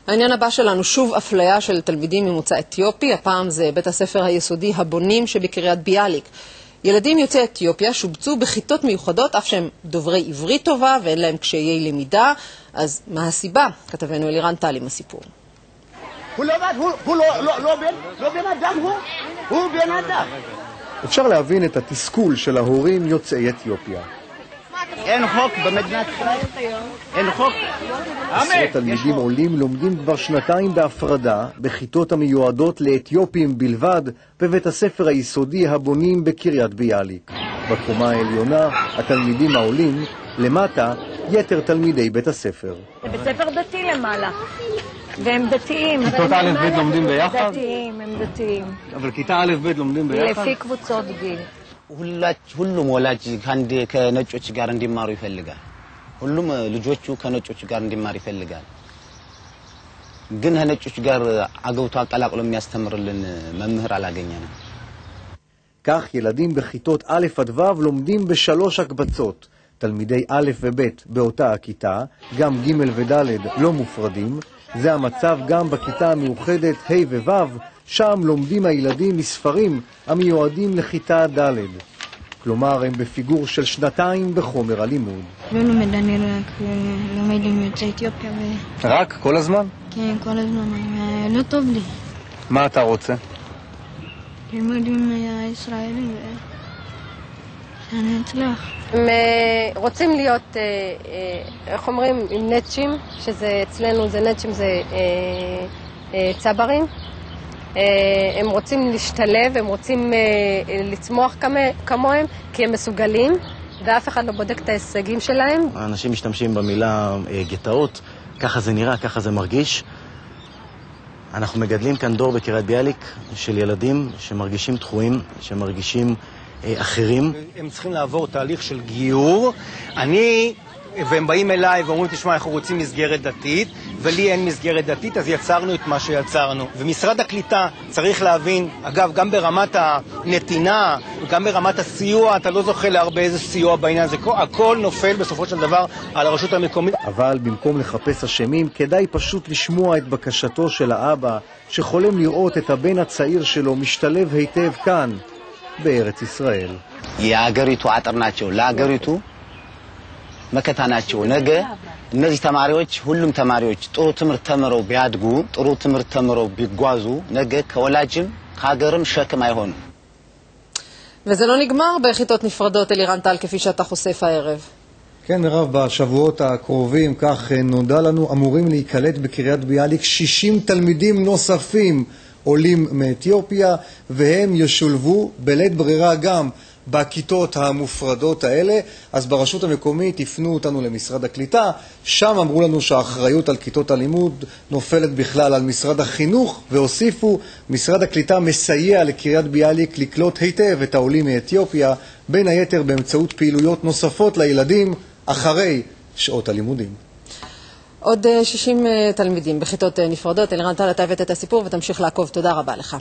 העניין הבא שלנו, שוב אפליה של תלמידים ממוצא אתיופי, הפעם זה בית הספר היסודי הבונים שבקריית ביאליק. ילדים יוצאי אתיופיה שובצו בכיתות מיוחדות, אף שהם דוברי עברית טובה ואין להם קשיי למידה. אז מה הסיבה? כתבנו אלירן טל עם הסיפור. הוא בן אדם, הוא בן אדם. אפשר להבין את התסכול של ההורים יוצאי אתיופיה. אין חוק במדינת ישראל, אין חוק. עשרות תלמידים עולים לומדים כבר שנתיים בהפרדה בכיתות המיועדות לאתיופים בלבד בבית הספר היסודי הבונים בקריית ביאליק. בקומה העליונה התלמידים העולים, למטה יתר תלמידי בית הספר. זה בית ספר דתי למעלה, והם דתיים. כיתות א' ב' לומדים ביחד? דתיים, הם דתיים. אבל כיתה א' ב' לומדים ביחד? לפי קבוצות גיל. ሁሉም ወላጅ ከነጮች ጋር እንዲማሩ ይፈልጋል። ሁሉም ልጆቹ ከነጮች ጋር እንዲማሩ ይፈልጋል። ግን ከነጮች ጋር አገውቶ አቀላቅሎ የሚያስተምርልን መምህር አላገኘንም። כך ילדים בכיתות א' עד ו' לומדים בשלוש הקבצות. תלמידי א' וב' באותה הכיתה, גם ג' וד' לא מופרדים. זה המצב גם בכיתה המיוחדת ה' וו', שם לומדים הילדים מספרים המיועדים לכיתה ד'. כלומר, הם בפיגור של שנתיים בחומר הלימוד. לא לומד, אני לומד עם יוצאי אתיופיה. רק? כל הזמן? כן, כל הזמן. לא טוב לי. מה אתה רוצה? ללמוד עם הישראלים שאני אצלח. הם רוצים להיות, איך אומרים, עם נטשים, שזה אצלנו זה נטשים, זה צברים. הם רוצים להשתלב, הם רוצים לצמוח כמוהם, כי הם מסוגלים, ואף אחד לא בודק את ההישגים שלהם. האנשים משתמשים במילה גטאות, ככה זה נראה, ככה זה מרגיש. אנחנו מגדלים כאן דור בקריית ביאליק של ילדים שמרגישים דחויים, שמרגישים אחרים. הם צריכים לעבור תהליך של גיור. והם באים אליי ואומרים, תשמע, אנחנו רוצים מסגרת דתית, ולי אין מסגרת דתית, אז יצרנו את מה שיצרנו. ומשרד הקליטה צריך להבין, אגב, גם ברמת הנתינה, גם ברמת הסיוע, אתה לא זוכה להרבה איזה סיוע בעניין הזה. הכל נופל בסופו של דבר על הרשות המקומית. אבל במקום לחפש אשמים, כדאי פשוט לשמוע את בקשתו של האבא, שחולם לראות את הבן הצעיר שלו משתלב היטב כאן, בארץ ישראל. የአገሪቱ አጥር ናቸው ለአገሪቱ መከታ ናቸው። ነገ እነዚህ ተማሪዎች ሁሉም ተማሪዎች ጥሩ ትምህርት ተምረው ቢያድጉ ጥሩ ትምህርት ተምረው ቢጓዙ ነገ ከወላጅም ከሀገርም ሸክም አይሆኑ። וזה לא נגמר בכיתות נפרדות, אלירן טל, כפי שאתה חושף הערב. כן, מירב, בשבועות הקרובים, כך נודע לנו, אמורים להיקלט בקריית ביאליק 60 תלמידים נוספים עולים מאתיופיה, והם ישולבו בלית ברירה גם בכיתות המופרדות האלה. אז ברשות המקומית יפנו אותנו למשרד הקליטה, שם אמרו לנו שהאחריות על כיתות הלימוד נופלת בכלל על משרד החינוך, והוסיפו, משרד הקליטה מסייע לקריית ביאליק לקלוט היטב את העולים מאתיופיה, בין היתר באמצעות פעילויות נוספות לילדים אחרי שעות הלימודים. עוד 60 תלמידים בכיתות נפרדות. אלירן טל, אתה הבאת את הסיפור ותמשיך לעקוב. תודה רבה לך.